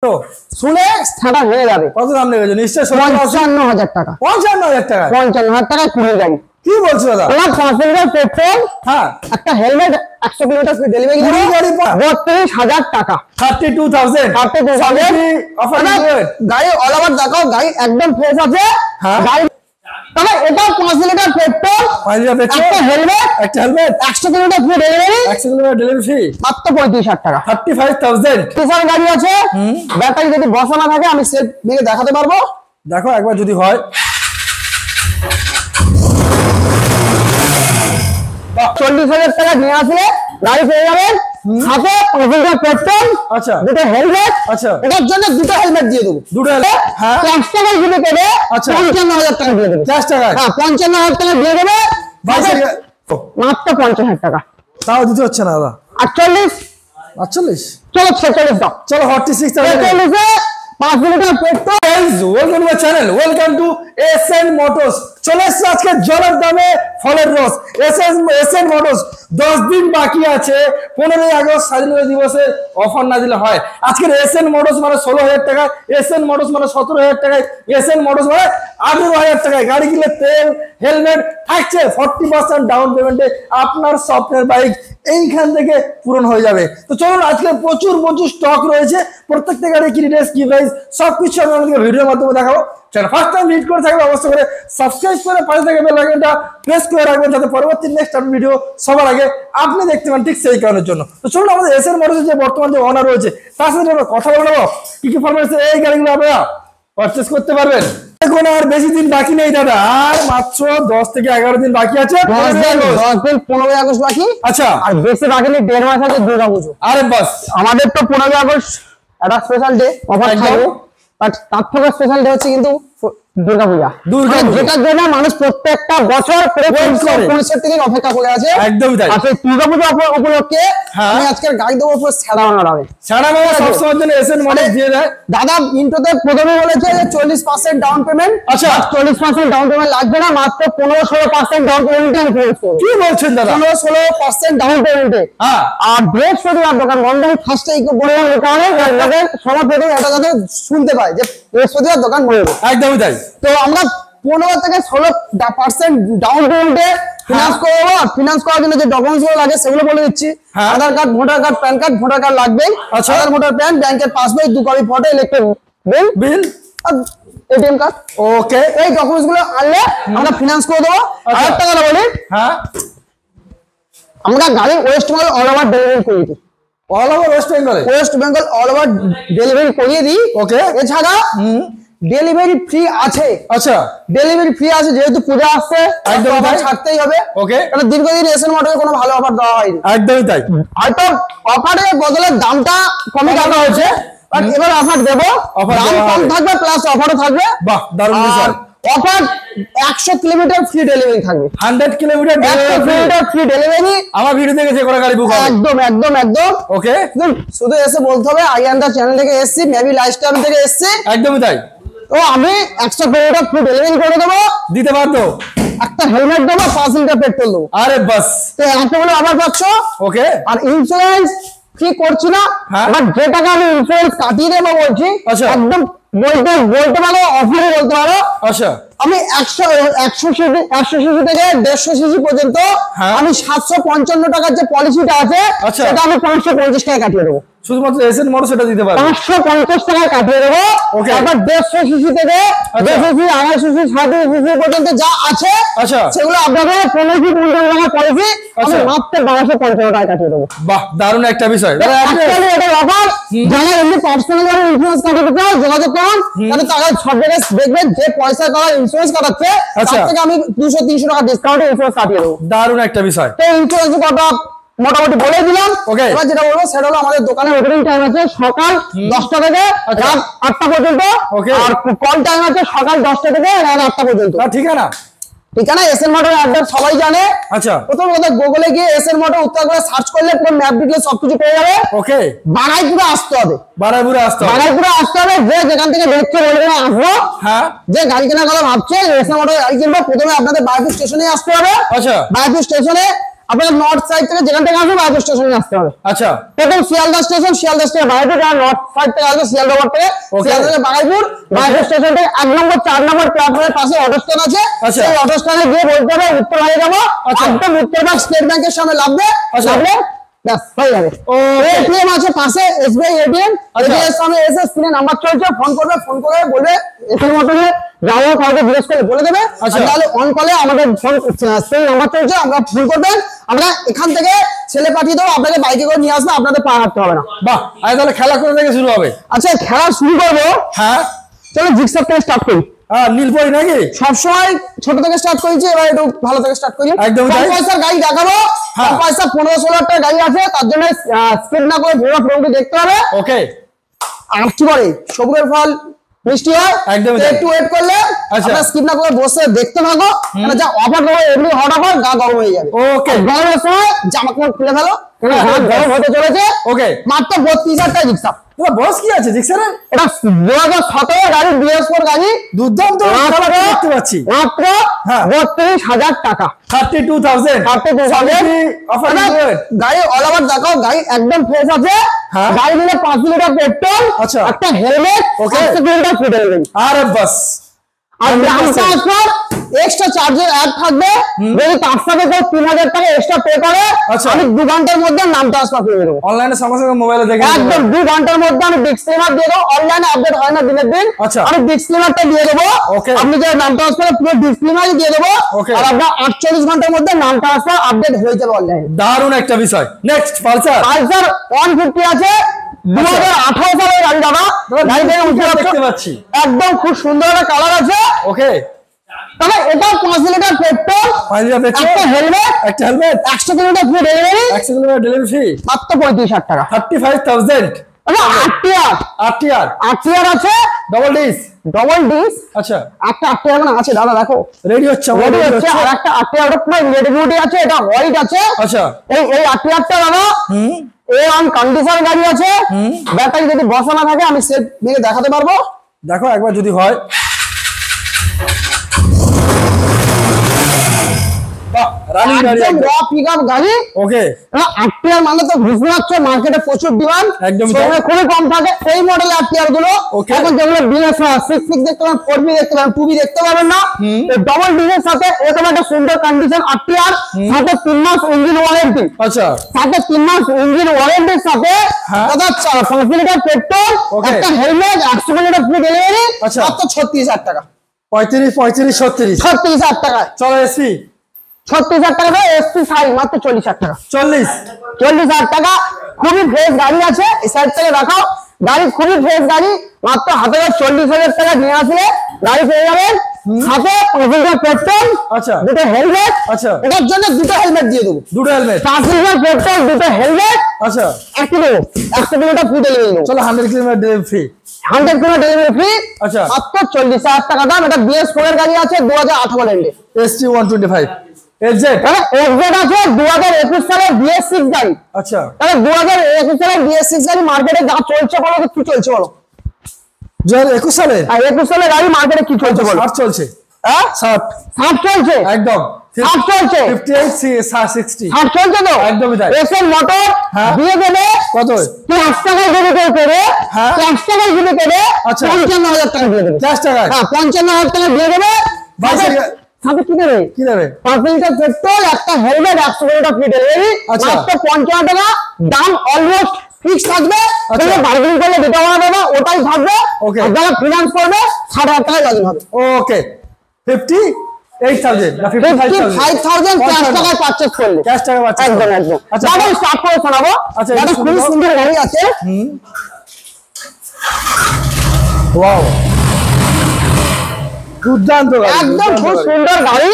তো শুনে ছাড়া হয়ে যাবে। কত দাম লেগেছে? নিশ্চয়ই 55,000 টাকা। 55,000 টাকা? 55,000 টাকা কুড়ি গাড়ি। কি বলছো দাদা? তোমার 5 লিটার পেট্রোল, হ্যাঁ, একটা হেলমেট, 100 কিলোমিটার স্পিড ডেলিভারি গাড়ি 32,000 টাকা। 32,000 অফার গাড়ি অল ওভার দেখাও, গাড়ি একদম ফ্রেশ আছে। হ্যাঁ, গাড়ি তবে এটা 5 লিটার পেট্রোল, একটা helmet, 100 kilometre free delivery, 100 kilometre delivery free, মাত্র 35,000 টাকা। 35,000 কিসার গাড়ি আছে। ব্যাটারি যদি বসানো থাকে আমি সেলফ ভেঙে দেখাতে পারবো। দেখো একবার যদি হয়। 40,000 টাকা নিয়ে আসলে গাড়ি পেয়ে যাবেন, সাথে 5 লিটার পেট্রোল, আচ্ছা, দুটো হেলমেট। আচ্ছা, এটার জন্য দুটো হেলমেট দিয়ে দেবো। দুটো হেলমেট, হ্যাঁ, ক্যাশ টাকা দিলে দেবে। আচ্ছা, 55,000 টাকা দিয়ে দেবে। ক্যাশ টাকা? হ্যাঁ, 55,000 টাকা দিয়ে দেবে, মাত্র 50,000 টাকা। তাও দিতে হচ্ছে না দাদা। 48, 48, চলো 46 দাও। চলো 46,000। 5 litre petrol. Welcome to my channel, welcome to SN motors. চলে এসছে আজকে জলের দামে ফলের রস। এসএন মোটরস 10 দিন বাকি আছে 15ই আগস্ট স্বাধীনতা দিবসের অফার না দিলে হয়। আজকের এসএন মোটরস মানে 16,000 টাকা, এসএন মোটরস মানে 17,000 টাকায়, এসএন মোটরস মানে 18,000 টাকায় গাড়ি কিনলে তেল হেলমেট থাকছে। 40% ডাউন পেমেন্টে আপনার স্বপ্নের বাইক এইখান থেকে পূরণ হয়ে যাবে। তো চলুন আজকে প্রচুর স্টক রয়েছে, প্রত্যেকটা গাড়ি কি ডিটেইলস কি প্রাইস সবকিছু আমি আপনাদের ভিডিওর মাধ্যমে দেখাবো। চ্যানেল ফার্স্ট টাইম ভিজিট করে থাকবে অবশ্যই করে সাবস্ক্রাইব করে পাশে থাকা বেল আইকনটা প্রেস করে রাখবেন, যাতে পরবর্তী নেক্সট আপডেট ভিডিও সবার আগে আপনি দেখতে পান, ঠিক সেই কারণের জন্য। তো চলুন আমাদের এসএন মোটরসের যে বর্তমান যে ওনার রয়েছে তার সাথে আমরা কথা বলে নেবো কি কি ফরম্যাটে এই গাড়িগুলো আপনারা পারচেজ করতে পারবেন। এখন আর বেশি দিন বাকি নেই দাদা, আর মাত্র 10 থেকে 11 দিন বাকি আছে। 10 দিন 15 আগস্ট বাকি। আচ্ছা, আর বেশি বাকি নেই, 1.5 মাস আছে দুর্গা পুজো। আরে বাস, আমাদের তো 15 আগস্ট একটা স্পেশাল ডে অফার থাকবে, বাট তার থেকে স্পেশাল ডে হচ্ছে কিন্তু দুর্গা পূজা। যেটার জন্য মানুষ প্রত্যেকটা বছর থেকে অপেক্ষা করে আছে। একদমই তাই। আচ্ছা, দুর্গা পূজা উপলক্ষে আমি আজকের গাড়ি দেবো পুরো ছাড়া বানাবে। ছাড়া মানে সবসময়ের জন্য এসএন মোটরস দিয়ে দেয়। দাদা ইন্ট্রোতে প্রথমে বলেছে যে 40% ডাউন পেমেন্ট। আচ্ছা, 40% ডাউন পেমেন্ট লাগবে না, মাত্র 15-16% ডাউন পেমেন্টে আমি পেয়ে যাবো। কি বলছেন দাদা? 15-16% ডাউন পেমেন্টে। হ্যাঁ, আর বৃহস্পতিবার দোকান বন্ধ। ফার্স্টে বললাম কারণে সবার প্রথমে এটা যাতে শুনতে পায় যে বৃহস্পতিবার দোকান বন্ধ। একদমই তাই। তো আমরা 15 থেকে 16% ডাউন পেমেন্টে ফিনান্স করবো। আর ফিনান্স করার জন্য যে ডকুমেন্টস গুলো লাগে সেগুলো বলে দিচ্ছি। Aadhaar card, voter card, PAN card. Voter card লাগবেই, আধার, ভোটার, প্যান, ব্যাংকের passbook, 2 copy photo, electric bill আর এটিএম কার্ড। ওকে, এই ডকুমেন্টস গুলো আনলে আমরা ফিনান্স করে দেবো। আরেকটা কথা বলি, হ্যাঁ, আমরা গাড়ি West Bengal all over delivery করে দিই। All over West Bengal all over delivery করিয়ে দিই। ওকে, এছাড়া ডেলিভারি ফ্রি আছে। আচ্ছা, ডেলিভারি ফ্রি আছে, যেহেতু পূজা আসছে একদম ছাড়তেই হবে। ওকে, কারণ দীর্ঘদিন এসএন মোটরে কোনো ভালো অফার দেওয়া হয়নি। একদমই তাই। হয়তো অফারের বদলে দামটা কমে দেওয়া হয়েছে, বাট এবার অফার দেবো। দাম কম থাকবে প্লাস অফারও থাকবে। বাহ, দারুণ বিষয়। অফার 100 কিলোমিটার ফ্রি ডেলিভারি থাকবে। 100 কিলোমিটার ফ্রি ডেলিভারি। আমার ভিডিও থেকে যে কোনো গাড়ি বুক হবে। একদম একদম একদম। ওকে, শুধু এসে বলতে হবে আইয়ান্ডা চ্যানেল থেকে এসেছি, মেবি লাইফস্টাইল থেকে এসেছি। একদমই তাই। তো আমি 100 কিলোমিটার ফ্রি ডেলিভারি করে দেবো। দিতে পারতো, একটা হেলমেট দেবো, 5 লিটার পেট্রোল দেবো। আরে বাস, তো এতগুলো আবার পাচ্ছ। ওকে, আর ইন্স্যুরেন্স কি করছি না, বাট যে টাকা আমি ইন্স্যুরেন্স কাটিয়ে দেবো বলছি, একদম বলতে পারো অফারে বলতে পারো। আচ্ছা, আমি 100 সিসি থেকে 150 সিসি পর্যন্ত আমি 755 টাকার যে পলিসিটা আছে সেটা আমি 550 টাকা কাটিয়ে দেবো। শুধুমাত্র এসএন মোটরস সেটা দিতে পারবে। 550 টাকা কাটিয়ে দেবো। তারপর 150 সিসি থেকে 200 সিসি, 250 সিসি, 700 সিসি পর্যন্ত যা আছে সেগুলো আপনাদের 15-15 টাকা পলিসি আমি মাত্র 1250 টাকা কাটিয়ে দেবো। বাহ, দারুণ একটা বিষয়। এটা অফার। যারা এমনি পার্সোনাল ইন্স্যুরেন্স কাটাতে চাও যোগাযোগ করুন, তাহলে তারা সব জায়গায় দেখবেন যে পয়সা তারা ইন্স্যুরেন্স কাটাচ্ছে তার থেকে আমি 200-300 টাকা ডিসকাউন্টে ইন্স্যুরেন্স কাটিয়ে দেবো। দারুণ একটা বিষয়। তো ইন্স্যুরেন্স কথা মোটামুটি বলে দিলাম। এবার যেটা বলবো সেটা হলো আমাদের দোকানের ওপেনিং টাইম আছে সকাল 10টা থেকে রাত 8টা পর্যন্ত। আর কল টাইম আছে সকাল 10টা থেকে রাত 8টা পর্যন্ত। ঠিকানা এসএন মোটর অ্যাড্রেস সবাই জানে। আচ্ছা, প্রথম কথা গুগলে গিয়ে এসএন মোটর উত্তরপাড়া সার্চ করলে পুরো ম্যাপ ডিটেইলস সবকিছু পেয়ে যাবে। ওকে, বারাইপুরে আসতে হবে। বারাইপুরে আসতে হবে। যে যেখান থেকে দেখছে বলবে না আসবো। হ্যাঁ, যে গাড়ি কেনার কথা ভাবছে এসএন মোটর গাড়ি কিনবো, প্রথমে আপনাদের বারাইপুর স্টেশনে আসতে হবে। আচ্ছা, বারাইপুর স্টেশনে আপনাদের নর্থ সাইড থেকে যেখান থেকে আসবে বারাইপুর স্টেশনে আসতে হবে। আচ্ছা, প্রথম শিয়ালদা স্টেশন, শিয়ালদা থেকে বারাইপুর, আর নর্থ সাইড থেকে আসবে শিয়ালদা রোড থেকে, শিয়ালদা থেকে বারাইপুর, বারাইপুর স্টেশন থেকে 1 নম্বর 4 নম্বর প্ল্যাটফর্মের পাশে অটো স্ট্যান্ড আছে। সেই অটো স্ট্যান্ডে গিয়ে বলতে হবে উত্তর হয়ে যাবো, একদম উত্তরবাগ স্টেট ব্যাংকের সামনে নামবে, নামলে ব্যাস হয়ে যাবে। এটিএম আছে পাশে, এসবিআই এটিএম, এটিএম সামনে এসে স্ক্রিনে নাম্বার চলছে, ফোন করবে, ফোন করে বলবে এসএন মোটরসে যাবো, কাউকে জিজ্ঞেস করে বলে দেবে। তাহলে অন কলে আমাদের ফোন স্ক্রিনে নাম্বার চলছে, আমরা ফোন করবেন, আমরা এখান থেকে ছেলে পাঠিয়ে দেবো, আপনাকে বাইকে করে নিয়ে আসবে, আপনাদের পা হাঁটতে হবে না। বাহ, তাহলে খেলা করে থেকে শুরু হবে। আচ্ছা, খেলা শুরু করবো। হ্যাঁ, চলো জিক্সার থেকে স্টার্ট করি। নীলপরি নাকি? সবসময় ছোট থেকে স্টার্ট করেছি, এবার একটু ভালো থেকে স্টার্ট করি। একদম পয়সার গাড়ি দেখাবো, পয়সা 15-16 টাকা গাড়ি আছে, তার জন্য স্কিপ না করে পুরো প্রোগ্রামটি দেখতে হবে। ওকে। আর কি বলে সবুজের ফল মিষ্টি হয়, একদম একটু ওয়েট করলে আপনারা স্কিপ না করে বসে দেখতে থাকো, মানে যা অফার দেবো এমনি হট অফার, গা গরম হয়ে যাবে। ওকে, গরমের সময় জামা কাপড় খুলে ফেলো, গরম হতে চলেছে। ওকে, মাত্র 32,000 টাকা জিক্সার। বস কি আছে জিক্সারের? এটা 2017 গাড়ি, BS4 গাড়ি, দুর্দান্ত দেখতে পাচ্ছি। মাত্র 32,000 টাকা, 32,000 গাড়ি অল ওভার দেখাও, গাড়ি একদম ফ্রেশ আছে। গাড়ি নিলে 5 লিটার পেট্রোল, একটা হেলমেট, 100 কিলোমিটার ফুটে দেবেন। আরে বাস, আর গ্রাম ট্রান্সফার এক্সট্রা চার্জের অ্যাড থাকবে, যদি তার সাথে 3,000 টাকা এক্সট্রা পে করে আমি 2 ঘন্টার মধ্যে নাম ট্রান্সফার করে দেবো। অনলাইনে সঙ্গে সঙ্গে মোবাইলে দেখে একদম 2 ঘন্টার মধ্যে আমি ডিসক্লেমার দিয়ে দেবো, অনলাইনে আপডেট হয় না দিনের দিন, আমি ডিসক্লেমারটা দিয়ে দেবো, আপনি যে নাম ট্রান্সফার পুরো ডিসক্লেমারই দিয়ে দেবো, আর আপনার 48 ঘন্টার মধ্যে নাম ট্রান্সফার আপডেট হয়ে যাবে অনলাইনে। দারুণ একটা বিষয়। নেক্সট পালসার 150 আছে, 2018 সালের গাড়ি দাদা, গাড়িটা দেখতে পাচ্ছি, একদম খুব সুন্দর একটা কালার আছে। ওকে, তবে এটা 5 লিটার পেট্রোল, একটা helmet, 100 kilometre free delivery, 100 kilometre delivery free, মাত্র 35,000 টাকা, 35,000। আচ্ছা, 8 আছে, ডবল ডিস। আচ্ছা, একটা 8 মানে আছে দাদা, দেখো রেডি হচ্ছে, আর একটা 8 পুরো রেডি আছে, এটা হোয়াইট আছে। আচ্ছা, এই 8টা দাদা A1 কন্ডিশন গাড়ি আছে, ব্যাটারি যদি বসানো থাকে আমি সেট ভেঙে দেখাতে পারবো। দেখো একবার যদি হয়, রানিং গাড়ি, একদম র পিকআপ গাড়ি। ওকে, 8 মানে তো বুঝতে পারছো মার্কেটে প্রচুর ডিমান্ড, একদম খুবই কম থাকে এই মডেল 8 গুলো। এখন যেগুলো BS 66 দেখতে পাবেন, 4B দেখতে পাবেন, 2B দেখতে পাবেন না, ডবল ডিজের সাথে এরকম একটা সুন্দর কন্ডিশন 8 সাথে 3 মাস ইঞ্জিন ওয়ারেন্টি। আচ্ছা, সাথে 3 মাস ইঞ্জিন ওয়ারেন্টির সাথে দাদা 5 লিটার পেট্রোল, একটা হেলমেট, 100 কিলোমিটার ফ্রি ডেলিভারি, মাত্র 36,000 টাকা। 36,000 টাকা। চলো এসি 36,000 টাকা, এসপি সাই মাত্র 40,000 টাকা। 40,000 টাকা। খুবই ফ্রেশ গাড়ি আছে, এই সাইড থেকে দেখাও, গাড়ি খুবই ফ্রেশ গাড়ি, মাত্র হাতে 40,000 টাকা নিয়ে আসলে গাড়ি পেয়ে যাবেন, সাথে 5 লিটার পেট্রোল, আচ্ছা, দুটো হেলমেট। আচ্ছা, এটার জন্য দুটো হেলমেট দিয়ে দেবো, দুটো হেলমেট, 5 লিটার পেট্রোল, দুটো হেলমেট, আচ্ছা, 1 কিলোমিটার ফ্রি ডেলিভারি দেবো। চলো 100 kilometre delivery free, 100 kilometre delivery free, আচ্ছা, মাত্র 40,000 টাকা দাম। এটা BS4 এর গাড়ি আছে, 2018 মডেলের ST 125 FZ আছে, 2021 সালের BS6 গাড়ি। আচ্ছা, তাহলে 2021 সালের BS6 গাড়ি মার্কেটে যা চলছে বলো, কি চলছে বলো? 2021 সালে, আর 21 সালের গাড়ি মার্কেটে কি চলছে বলো? 60 চলছে, 60 চলছে, একদম 60 চলছে, 58 60 60 চলছে তো একদমই তাই। এসএন মোটর দিয়ে দেবে কত? 5 টাকা দিয়ে করে, 5 টাকা দিয়ে করে, আচ্ছা, 55,000 টাকা দিয়ে দেবে, 10 টাকা, হ্যাঁ 55,000 টাকা দিয়ে দেবে। সাথে কি দেবে? 5 লিটার পেট্রোল, একটা হেলমেট, 100 কিলোমিটার ফ্রি ডেলিভারি, মাত্র 55 টাকা দাম। অলমোস্ট ফিক্স থাকবে, তুমি বার্গেনিং করলে দিতে হবে না, ওটাই থাকবে। আর যারা ফিনান্স করবে 60,000 টাকা লাগবে হবে। ওকে, 58,000 না 55,000 ক্যাশ টাকায় পারচেজ করলে, ক্যাশ টাকা পাচ্ছেন, একদম একদম। আচ্ছা, দাদা স্টার্ট করে শোনাবো। আচ্ছা, দাদা খুব সুন্দর গাড়ি আছে। ওয়াও, দুর্দান্ত গাড়ি, একদম খুব সুন্দর গাড়ি।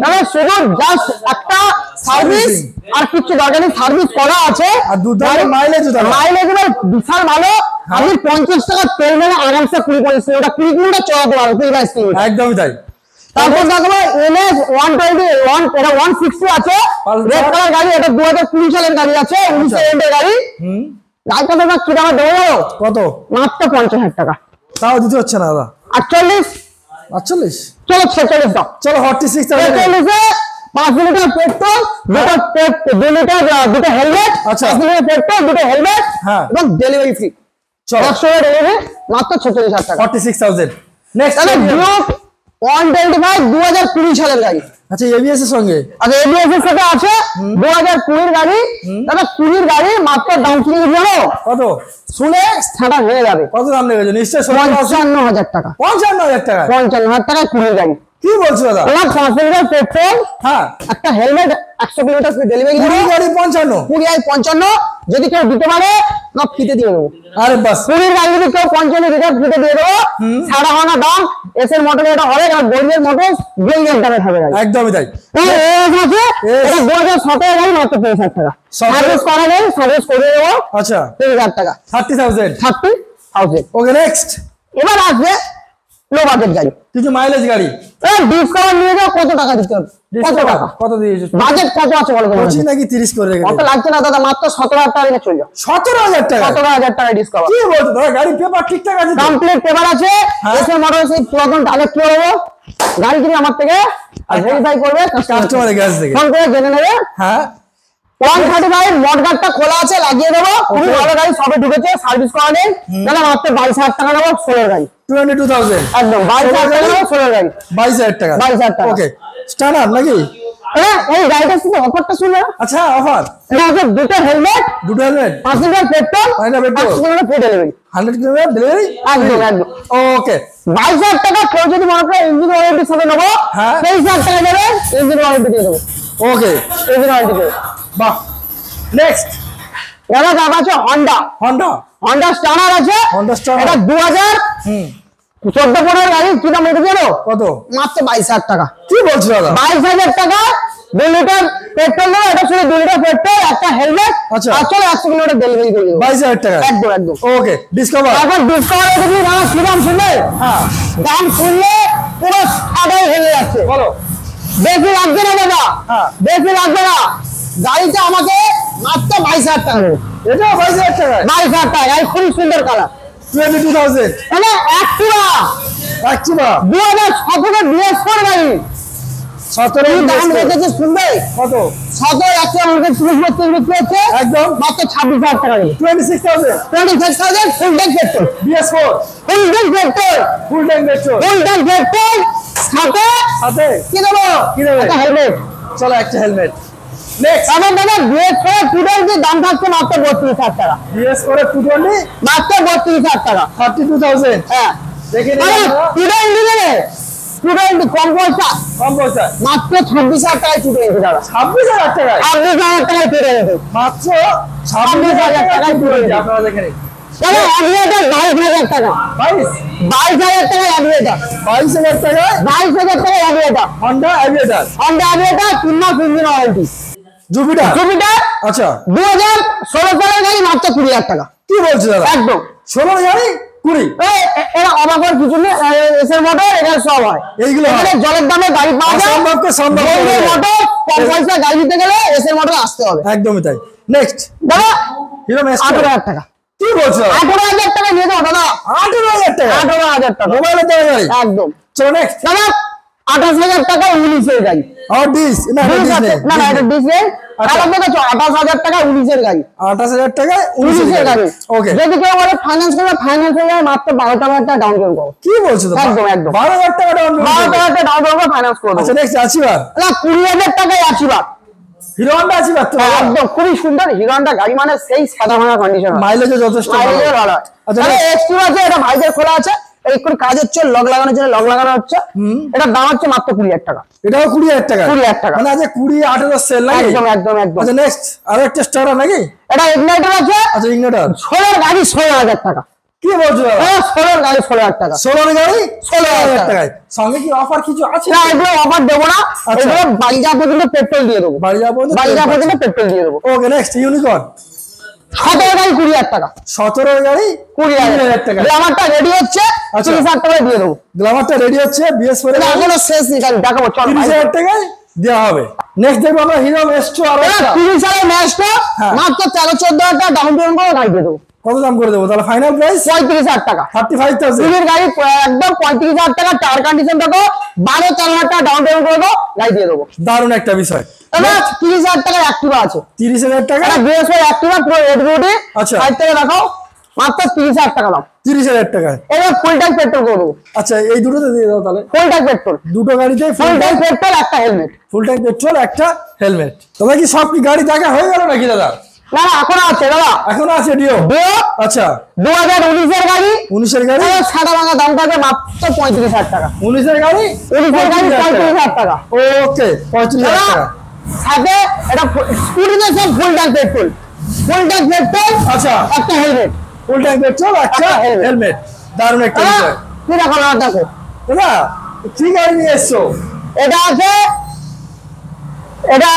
মানে শুধু জাস্ট একটা সার্ভিস আর কিছু দরকার নেই, সার্ভিস করা আছে, আর দুর্দান্ত মাইলেজ বিশাল ভালো। আপনি 50 টাকা তেল মেরে আরামসে 20-25 কিলোমিটার 20 কিলোমিটার চলাতে পারবেন, 20-22 কিলোমিটার, একদমই তাই। তারপর দেখো NS 120 এটা 160 আছে, রেড কালার গাড়ি, এটা 2020 সালের গাড়ি আছে, 19 এর গাড়ি। গাড়িটা দাদা কি দামে দেবো জানো? কত? মাত্র 50,000 টাকা। তাও দিতে হচ্ছে না দাদা। 48, চলো 46 দাও। চলো 46 46 5 লিটার পেট্রোল, দুটো হেলমেট, আচ্ছা 5 লিটার পেট্রোল, দুটো হেলমেট, হ্যাঁ এবং ডেলিভারি ফ্রি। চলো 100 টাকা ডেলিভারি, মাত্র 46,000 টাকা। 46,000। নেক্সট তাহলে ডিউক 125 2020 সালের গাড়ি। আচ্ছা এবিএস এর সঙ্গে, আচ্ছা এবিএস এর সাথে আছে 2020 এর গাড়ি। দাদা 20 এর গাড়ি মাত্র দাম কি জানো কত? শুনে ছাড়া হয়ে যাবে। কত দাম লেগেছে? নিশ্চয় 55,000 টাকা। 55,000 টাকা? 55,000 টাকা 20 এর গাড়ি। কি বলছো দাদা? ওরা 5 লিটার পেট্রোল, হ্যাঁ একটা হেলমেট, 100 কিলোমিটার ডেলিভারি পুরো গাড়ি 55? 20 আর 55 যদি কেউ দিতে পারে না ফিতে দিয়ে দেবো। আরে বাস 20 গাড়ি যদি কেউ 55 দিতে ফিতে দিয়ে দেবো। ছাড়া হয় না দাম। এসএর মোটর এটা হবে আর গরিবের মোটর গরিবের দামে হবে গাড়ি। একদমই তাই। এই আছে এটা 2017 গাড়ি মাত্র 60,000 টাকা। সার্ভিস করা যায়, সার্ভিস করে দেবো। আচ্ছা 30,000 টাকা। 30,000। 30,000। Okay next. এবার আসবে লো বাজেট গাড়ি, কিছু মাইলেজ গাড়ি। ডিসকাউন্ট নিয়ে যাও। কত টাকা দিতে হবে? কত টাকা? কত দিয়েছো? বাজেট কত আছে বলো তো? 25 নাকি 30 করে রেখেছো? কত লাগছে না দাদা, মাত্র 17,000 টাকা দিয়ে চলে যাও। 17,000 টাকা? 17,000 টাকা ডিসকাউন্ট। কি বলছো দাদা? গাড়ি পেপার ঠিকঠাক আছে তো? কমপ্লিট পেপার আছে। এসএর মোটর সেই পুরাতন কাগজ করে দেবো। গাড়ি কিনে আমার থেকে আর ভেরিফাই করবে কাস্টমারের কাছ থেকে। ফোন করে জেনে নেবে। হ্যাঁ 135 মডগার্ডটা খোলা আছে, লাগিয়ে দেবো। খুবই ভালো গাড়ি, সবে ঢুকেছে, সার্ভিস করা নেই। দাদা মাত্র 22,000 টাকা নেবো 16 গাড়ি। 22,000 একদম 22,000 টাকা নেবো 16 গাড়ি। 22,000 টাকা? 22,000 টাকা। ওকে স্ট্যান্ডার্ড নাকি? হ্যাঁ এই গাড়িটার সাথে অফারটা শুনলে? আচ্ছা অফার এটা আছে দুটো হেলমেট, দুটো helmet, 5 litre petrol, 5 litre petrol, 100 kilometre free delivery. 100 kilometre delivery. একদম একদম। ওকে 22,000 টাকা কেউ যদি মনে করে ইঞ্জিন ওয়ারেন্টির সাথে নেবো, হ্যাঁ 23,000 টাকা দেবে, ইঞ্জিন ওয়ারেন্টি দিয়ে দেবো। ওকে ইঞ্জিন ওয়ারেন্টি দেবে। বাহ নেক্সট। এবার দাম আছে হন্ডা। হন্ডা স্টার্নার আছে। Honda Stunner। এটা 2014-15 গাড়ি। কি দাম রেখেছে জানো? কত? মাত্র 22,000 টাকা। কি বলছো দাদা? 22,000 টাকা 2 লিটার পেট্রোল দেবো। এটা শুধু 2 লিটার পেট্রোল, একটা হেলমেট, আচ্ছা। আর চলো 100 কিলোমিটার ডেলিভারি করে দেবো। 22,000 টাকা? একদম একদম। ওকে ডিসকভার। এখন ডিসকাউন্ট রেখেছি দাদা। কি দাম শুনলে? হ্যাঁ দাম শুনলে পুরো সাদাই হয়ে যাচ্ছে। বলো। বেশি লাগবে না দাদা, হ্যাঁ বেশি লাগবে না। গাড়িটা আমাকে মাত্র 22,000 টাকা দেবে। এটা 22,000 টাকা? 22,000 টাকা। গাড়ি খুবই সুন্দর কালার। 22,000 মানে অ্যাক্টিভা অ্যাক্টিভা 2017 BS4 গাড়ি। 17 দাম রেখেছে শুনবে? কত? 17 অ্যাক্টিভা আমাকে 30 বিক্রি হচ্ছে একদম মাত্র 26,000 টাকা দেবে। 26,000 26,000 full tank petrol. BS4 full tank petrol. Full tank petrol full tank petrol সাথে সাথে কি দেবো? কি দেবে? একটা হেলমেট। চলো একটা হেলমেট। নেক্সট আমার দাদা BS4 220 দাম থাকছে মাত্র 32,000 টাকা। BS4 220 মাত্র 32,000 টাকা। 32,000 হ্যাঁ দেখে নিন আরে আপনারা। 220 দেবে। 220 কম পয়সা কম পয়সা মাত্র 26,000 টাকায় 220 টাকা। 26,000 টাকা? 26,000 টাকায় পেয়ে যাবে। মাত্র 26,000 টাকায় পুরো আপনারা দেখে নিন। তাহলে অ্যাভিয়েটার 22,000 টাকা। 22,000 টাকায় অ্যাভিয়েটার। 22,000 টাকায় 22,000 টাকায় Aviator. Honda Aviator Honda Aviator 3 মাস ইঞ্জিন ওয়ারেন্টি। জুপিটার। জুপিটার আচ্ছা 2016 সালের গাড়ি মাত্র 20,000 টাকা। কি বলছো দাদা? একদম 16 গাড়ি 20? এরা অবাক হওয়ার কিছু নেই। এসএর মোটর এখানে সব হয়। এইগুলো হয়? এখানে জলের দামে গাড়ি পাওয়া যায়। অসম্ভবকে সম্ভব করে গরিবের দেয়। মোটর কম পয়সা গাড়ি দিতে গেলে এসএর মোটর আসতে হবে। একদমই তাই। নেক্সট দাদা হিরো মেস্ট্রো। 18,000 টাকা। কি বলছো? 18,000 টাকা নিয়ে যাও দাদা। 18,000 টাকা? 18,000 টাকা মোবাইলের দাম গাড়ি? একদম। চলো নেক্সট। দাদা 28,000 টাকা 19 এর গাড়ি। আর ডিস না ডিস আছে। না না এটা ডিস নেই। আচ্ছা। আমার দেখো 28,000 টাকা 19 এর গাড়ি। 28,000 টাকায় 19 এর গাড়ি। ওকে যদি কেউ বলে ফাইন্যান্স করবে, ফাইন্যান্স হয়ে যায় মাত্র 12,000 টাকা ডাউন পেমেন্ট করো। কি বলছো দাদা? একদম, একদম। 12,000 টাকা ডাউন পেমেন্ট? 12,000 টাকা ডাউন পেমেন্ট ফাইন্যান্স করবে। আচ্ছা নেক্সট আচিভার। না 20,000 টাকায় আশীর্বাদ। হিরো হন্ডা আচিভার তো একদম খুবই সুন্দর হিরো হন্ডা গাড়ি, মানে সেই সাদা ভাঙা কন্ডিশন। মাইলেজও যথেষ্ট ভালো। মাইলেজ ভালো। আচ্ছা তাহলে এক্সট্রিম আছে, এটা ভাইজার খোলা আছে, একটু কাজ হচ্ছে, লক লাগানোর জন্য লক লাগানো হচ্ছে। এটা দাম হচ্ছে মাত্র 20,000 টাকা। এটাও 20,000 টাকা? 20,000 টাকা। মানে আজ 20 18 সেল নাকি? একদম একদম একদম। আচ্ছা নেক্সট আর একটা স্টার নাকি? এটা ইগনাইটার আছে। আচ্ছা ইগনিটর 16 গাড়ি 16,000 টাকা। কি বলছো দাদা? 16 গাড়ি 16,000 টাকা। 16 গাড়ি 16,000 টাকায় সঙ্গে কি অফার কিছু আছে? না এগুলো অফার দেবো না। আচ্ছা। এগুলো বাড়ি যাওয়া পর্যন্ত পেট্রোল দিয়ে দেবো। বাড়ি যাওয়া পর্যন্ত বাড়ি যাওয়া পর্যন্ত পেট্রোল দিয়ে দেবো। ওকে নেক্সট ইউনিকর্ন 17 গাড়ি 20,000 টাকা। 17 গাড়ি 20,000 টাকা। গ্লামারটা রেডি হচ্ছে, আচ্ছা। 30,000 টাকায় দিয়ে দেবো। গ্ল্যামারটা রেডি হচ্ছে BS4 এটা এখনো শেষ নেই, গাড়ি দেখাবো চল। 30,000 টাকায় দেওয়া হবে। নেক্সট দেখবো আমরা হিরো মেস্ট্রো আর একটা 30 সালের ম্যাচটা হ্যাঁ। মাত্র 13-14,000 টাকা ডাউন পেমেন্ট করে গাড়ি দিয়ে দেবো। কত দাম করে দেবো তাহলে ফাইনাল প্রাইস? 35,000 টাকা। 35,000 নিজের গাড়ি একদম 35,000 টাকা, টায়ার কন্ডিশন দেখো, 12-4,000 টাকা ডাউন পেমেন্ট করে দাও, গাড়ি দিয়ে দেবো। দারুণ একটা বিষয়। 30,000 টাকা অ্যাক্টিভা আছে। 30,000 টাকা বিএস4 অ্যাক্টিভা পুরো রেড বিউটি। আচ্ছা, সাইড থেকে দেখাও, মাত্র 30,000 টাকা দাম। 30,000 টাকায় এবার ফুল ট্যাঙ্ক পেট্রোল করে দেবো। আচ্ছা, এই দুটোতে দিয়ে দাও তাহলে। ফুল ট্যাঙ্ক পেট্রোল, দুটো গাড়িতে ফুল ট্যাঙ্ক পেট্রোল, একটা হেলমেট। ফুল ট্যাঙ্ক পেট্রোল, একটা হেলমেট। তবে কি সব কি গাড়ি দেখা হয়ে গেল নাকি দাদা? না না, এখনো আছে দাদা, এখনো আছে ডিও। আচ্ছা, 2019 এর গাড়ি। 19 এর গাড়ি সাদা ভাঙা দাম থাকবে মাত্র 35,000 টাকা। 19 এর গাড়ি 35,000 টাকা। ওকে, 35,000 টাকা। সাথে এটা স্কুটিতে সব full tank petrol, full tank petrol, আচ্ছা, একটা হেলমেট। ফুল ট্যাঙ্ক পেট্রোল, একটা হেলমেট। দারুণ একটা বিষয়। কি দেখো না দেখো দাদা, কি গাড়ি নিয়ে এসছো? এটা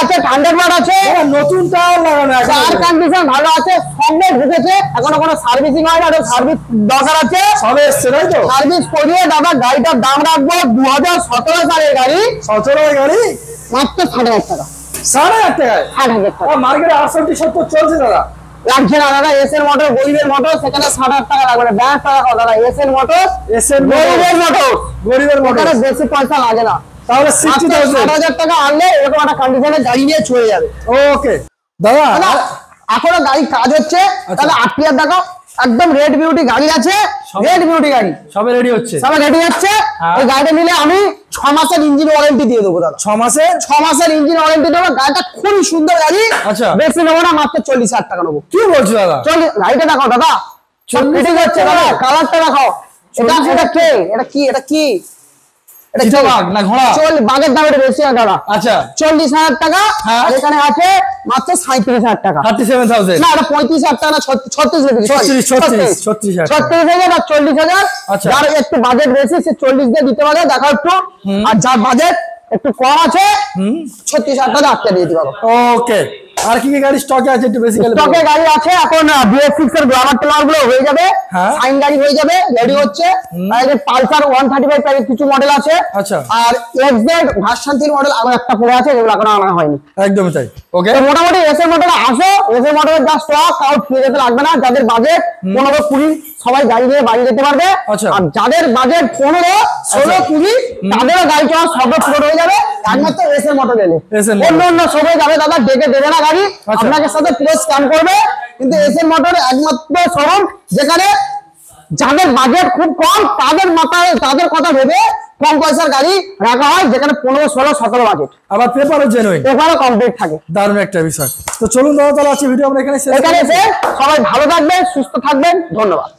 আছে থান্ডারবার্ড আছে, নতুন টায়ার লাগানো, টায়ার কন্ডিশন ভালো আছে, সঙ্গে ঢুকেছে, এখনো কোনো সার্ভিসিং হয় না, সার্ভিস দরকার আছে, সবে এসছে তাই তো? সার্ভিস করিয়ে দাদা গাড়িটার দাম রাখবো 2017 সালের গাড়ি, 17 এর গাড়ি মাত্র 60,000 টাকা। 60,000 টাকায়? 60,000 টাকা মার্কেটে 68-70 চলছে দাদা। লাগছে না দাদা, এসএন মোটর, গরিবের মোটর, সেখানে 60,000 টাকা লাগবে না। ব্যাস টাকা দাদা, এসএন মোটর, গরিবের মোটর, গরিবের মোটর, বেশি পয়সা লাগে না। তাহলে 60,000 টাকা আনলে এরকম একটা কন্ডিশনে গাড়ি নিয়ে চলে যাবে। ওকে দাদা, এখনো গাড়ি কাজ হচ্ছে, তাহলে আটটিয়ার দেখো, একদম রেড বিউটি গাড়ি আছে, রেড বিউটি গাড়ি সবে রেডি হচ্ছে, সবে রেডি হচ্ছে। ওই গাড়িটা নিলে আমি 6 মাসের ইঞ্জিন ওয়ারেন্টি দিয়ে দেবো দাদা। 6 মাসের ইঞ্জিন ওয়ারেন্টি দেবো। গাড়িটা খুবই সুন্দর গাড়ি। আচ্ছা, বেশি নেবো না, মাত্র 40,000 টাকা নেবো। কি বলছো দাদা? গাড়িটা দেখো দাদা, সব ফিটিং হচ্ছে দাদা, কালারটা দেখো। এটা কি এটা বাঘ না ঘোড়া? বাঘের দাম একটু বেশি দাদা। আচ্ছা, 40,000 টাকা। আর এখানে আছে মাত্র 37,000 টাকা। 37,000 না, এটা 35,000 টাকা না, 36,000 আর 40,000। আচ্ছা, যার একটু বাজেট বেশি সে 40 দিয়ে দিতে পারে, দেখো একটু। আর যার বাজেট একটু কম আছে 36,000 টাকা আটকে দিয়ে দিতে পারো। ওকে, আর কি কি গাড়ি স্টকে আছে একটু বেসিক্যালি? স্টকে গাড়ি আছে এখন BS6 এর গ্ল্যামার টেলার গুলো হয়ে যাবে, সাইন গাড়ি হয়ে যাবে, রেডি হচ্ছে। আর এই পালসার 135 টাইপের কিছু মডেল আছে। আচ্ছা, আর XZ ভার্সন 3 মডেল আবার একটা পড়ে আছে, যেগুলো এখনো আনা হয়নি। একদমই তাই। ওকে, তো মোটামুটি এসএর মডেল আসো, এসএর মডেলের যা স্টক তাও ফিরে যেতে লাগবে না। যাদের বাজেট 15-20 সবাই গাড়ি নিয়ে বাড়ি যেতে পারবে। আর যাদের বাজেট 15-16-20 তাদেরও গাড়ি চলার সব পুরো হয়ে যাবে একমাত্র এসএর মডেল এলে। অন্য সবে যাবে দাদা, ডেকে দেবে না গাড়ি, আপনাকে সাথে পুরো স্ক্যান করবে। কিন্তু এসএর মডেল একমাত্র শোরুম যেখানে যাদের বাজেট খুব কম তাদের মাথায় তাদের কথা ভেবে কম পয়সার গাড়ি রাখা হয়, যেখানে 15-16-17 বাজেট, আবার পেপারও জেনুইন, পেপারও কমপ্লিট থাকে। দারুণ একটা বিষয়। তো চলুন দাদা, তাহলে আজকে ভিডিও আমরা এখানে শেষ। সবাই ভালো থাকবেন, সুস্থ থাকবেন, ধন্যবাদ।